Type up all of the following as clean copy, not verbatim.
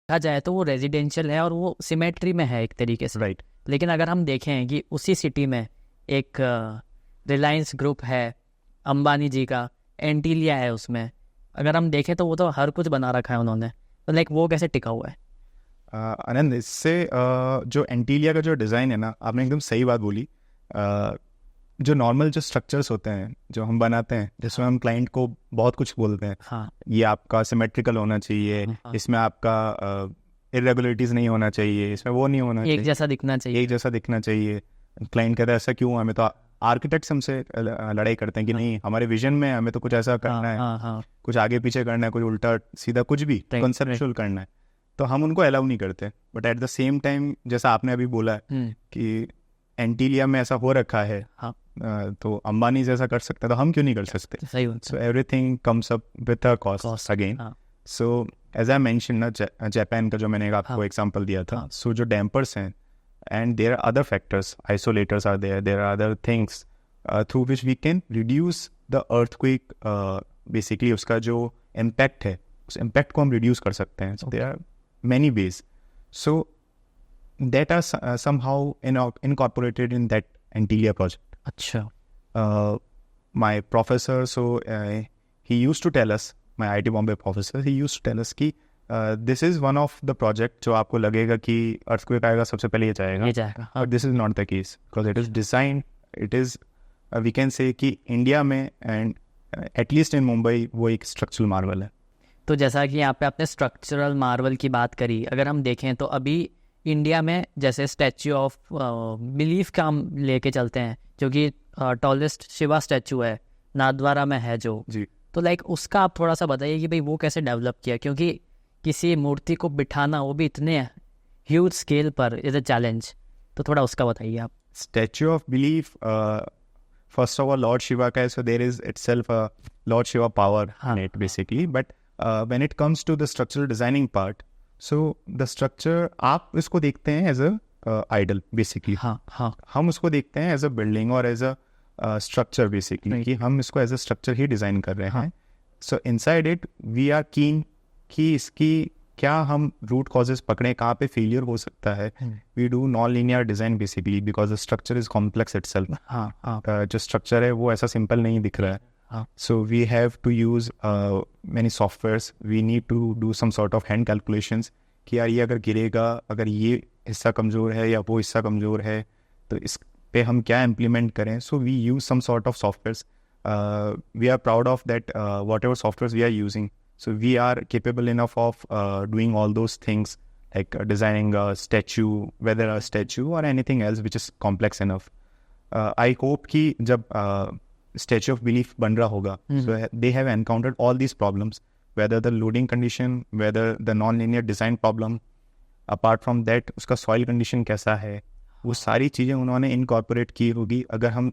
देखा जाए तो वो रेजिडेंशियल है और वो सिमेट्री में है एक तरीके से। राइट। लेकिन अगर हम देखें कि उसी सिटी में एक रिलायंस ग्रुप है, अंबानी जी का एंटीलिया है, उसमें अगर हम देखें तो वो तो हर कुछ बना रखा है उन्होंने, तो लाइक वो कैसे टिका हुआ है? आनंद, इससे जो एंटीलिया का जो डिज़ाइन है ना, आपने एकदम सही बात बोली। जो नॉर्मल जो स्ट्रक्चर्स होते हैं जो हम बनाते हैं, जिसमें हम क्लाइंट को बहुत कुछ बोलते हैं, हाँ ये आपका सिमेट्रिकल होना चाहिए, हाँ, इसमें आपका इरेगुलरिटीज़ नहीं होना चाहिए, इसमें वो नहीं होना एक चाहिए, जैसा दिखना चाहिए। एक जैसा दिखना चाहिए। क्लाइंट कहता है ऐसा क्यों? हमें तो आर्किटेक्ट्स हमसे लड़ाई करते हैं कि हाँ, नहीं, हमारे विजन में हमें तो कुछ ऐसा हाँ करना है, हाँ हाँ, कुछ आगे पीछे करना है, कुछ उल्टा सीधा, कुछ भी राइट कंसेप्चुअल करना है, तो हम उनको अलाउ नहीं करते। But at the same time, जैसा आपने अभी बोला है राइट। कि एंटीलिया में ऐसा हो रखा है, हाँ, तो अंबानी जैसा कर सकता है, तो हम क्यों नहीं कर सकते? सही होता सो है। Everything comes up with a cost cost, again. हाँ सो एज आई मेंशन ना, जापान का जो मैंने आपको हाँ एग्जांपल दिया था, हाँ, सो जो डैम्पर्स हैं, and there are other factors, isolators are there are other things through which we can reduce the earthquake. Basically उसका जो इम्पैक्ट है, उस इम्पैक्ट को हम रिड्यूस कर सकते हैं। So there are many ways, so that are somehow incorporated in that Antilia project. अच्छा, My professor, so he used to tell us, my IIT Bombay professor, he used to tell us कि this is one of the project जो आपको लगेगा कि earthquake आएगा सबसे पहले ये जाएगा, ये जाएगा। हाँ, but this is not the case because it is designed, it is we can say कि इंडिया में and at least in Mumbai वो एक structural marvel है। तो जैसा कि यहाँ पे आपने स्ट्रक्चरल मार्वल की बात करी, अगर हम देखें तो अभी इंडिया में जैसे स्टैच्यू ऑफ बिलीफ का हम लेके चलते हैं, जो कि टॉलेस्ट शिवा स्टैचू है, नाथद्वारा में है जो। जी। तो लाइक उसका आप थोड़ा सा बताइए कि भाई वो कैसे डेवलप किया, क्योंकि किसी मूर्ति को बिठाना वो भी इतने ह्यूज स्केल पर इज अ चैलेंज, तो थोड़ा उसका बताइए आप। Statue of Belief, first of all, Lord Shiva का है, so there is itself a Lord Shiva power in it basically. But when it comes to the structural designing part, so the structure आप इसको देखते हैं as a idol basically. हाँ हाँ, हम उसको देखते हैं as a building और as a structure basically, Right. कि हम इसको as a structure he design कर रहे हाँ. हैं. So inside it we are keen कि इसकी क्या हम रूट कॉजेज पकड़ें, कहाँ पे फेलियर हो सकता है. We do non linear design basically because the structure is complex itself. हाँ हाँ, जो स्ट्रक्चर है वो ऐसा सिंपल नहीं दिख रहा है. हाँ. So we have to use many softwares, we need to do some sort of hand calculations कि यार ये अगर गिरेगा, अगर ये हिस्सा कमज़ोर है या वो हिस्सा कमज़ोर है, तो इस पे हम क्या इम्प्लीमेंट करें. So we use some sort of softwares. We are proud of that whatever softwares we are using. So we are capable enough of doing all those things, like designing a statue, whether a statue or anything else which is complex enough. I hope कि जब Statue of Belief बन रहा होगा, so they have encountered all these problems, whether the loading condition, whether the non-linear design problem. Apart from that, उसका soil condition कैसा है, वो सारी चीज़ें उन्होंने incorporate की होगी. अगर हम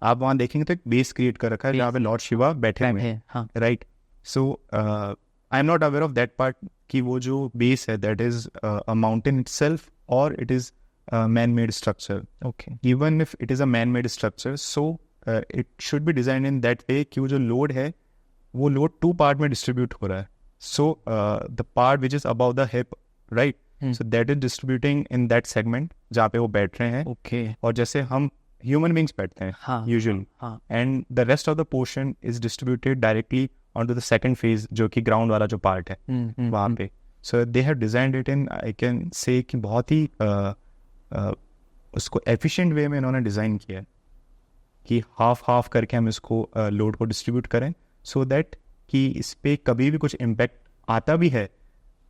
आप वहाँ देखेंगे तो एक बेस क्रिएट कर रखा है जहाँ पे लॉर्ड शिवा बैठे हुए हैं, हाँ. Right. So I am not aware of that part कि वो जो base है that is a mountain itself or it is a man-made structure. Okay. Even if it is a man-made structure, so it should be designed in that way कि वो जो load है वो load 2 part में distribute हो रहा है. So the part which is above the hip, right? So that is distributing in that segment जहाँ पे वो बैठ रहे हैं. Okay. और जैसे हम human beings बैठते हैं, हाँ, usually, हाँ. and the rest of the portion is distributed directly onto the second phase जो कि ground वाला जो part है वहाँ पे. So they have designed it in, I can say कि बहुत ही उसको efficient way में इन्होंने डिज़ाइन किया है कि हाफ करके हम इसको लोड को डिस्ट्रीब्यूट करें, so that कि इस पे कभी भी इम्पैक्ट आता भी है,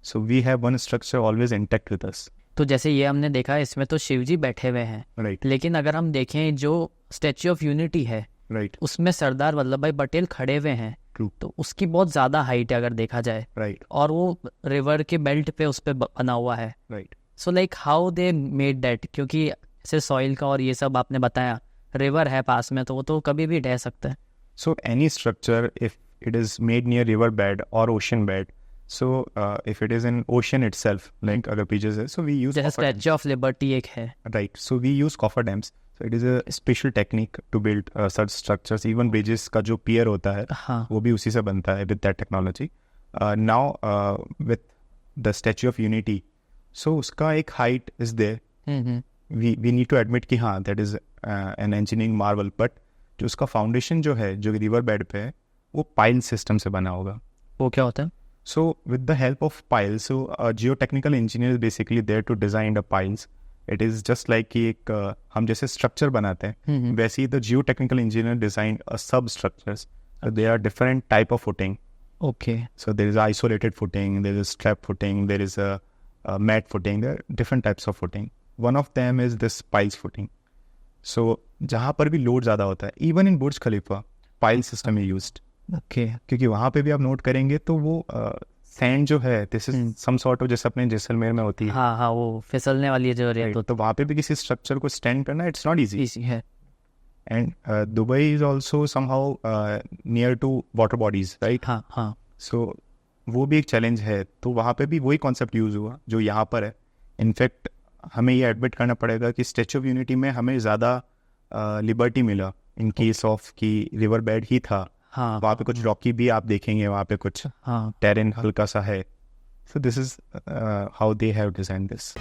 so we have one structure always intact with us. तो जैसे ये हमने देखा इसमें तो शिव जी बैठे हुए हैं, Right. लेकिन अगर हम देखें जो स्टैच्यू ऑफ यूनिटी है, Right. उसमें सरदार वल्लभ भाई पटेल खड़े हुए हैं. True. तो उसकी बहुत ज़्यादा हाइट है अगर देखा जाए, Right. और वो रिवर के बेल्ट पे उस पे बना हुआ है. Right. So like how they made that, क्योंकि ऐसे सॉइल का और ये सब आपने बताया, रिवर है पास में तो वो तो कभी भी ढह सकता है. So any structure, if it is made near river bed or ocean bed, so if it is in ocean itself, like अगर beaches है, so we use जैसे स्टैच्यू ऑफ लिबर्टी एक है. right. So we use cofferdams. So it is a special technique to build such structures. Even bridges का जो pier होता है, हाँ. वो भी उसी से बनता है with that technology. Now with the statue of unity, so उसका एक height is there, we need to admit कि हाँ that is an engineering marvel, but जो उसका फाउंडेशन जो है जो रिवर बेड पे है वो पाइल सिस्टम से बना होगा. वो क्या होता है? So with the help of piles, so a geotechnical engineer is basically there to design the piles. It is just like कि एक हम जैसे structure बनाते हैं वैसे ही the geotechnical engineer designed a substructures. So there are different type of footing. Okay. So there is isolated footing, there is strap footing, there is a mat footing. There are different types of footing. One of them is this piles footing. So जहाँ पर भी load ज़्यादा होता है, even in Burj Khalifa, pile system is used. Okay. क्योंकि वहाँ पे भी आप नोट करेंगे तो वो सैंड जो है this is some sort of जैसे अपने जैसलमेर में होती है, हाँ हाँ, वो फिसलने वाली जो रेत तो वहाँ पे भी किसी स्ट्रक्चर को स्टैंड करना इट्स नॉट इजी. होती है. And Dubai is also somehow near to water bodies, right. हाँ हाँ. सो वो भी एक चैलेंज है, तो वहाँ पे भी वही कॉन्सेप्ट यूज हुआ जो यहाँ पर है. इनफैक्ट हमें ये एडमिट करना पड़ेगा कि स्टैच्यू ऑफ यूनिटी में हमें ज़्यादा लिबर्टी मिला इन केस ऑफ कि रिवर बेड ही था. हाँ वहाँ पे कुछ रॉकी भी आप देखेंगे, वहाँ पे कुछ हाँ. टेरेन हल्का सा है. So this is how they have design this.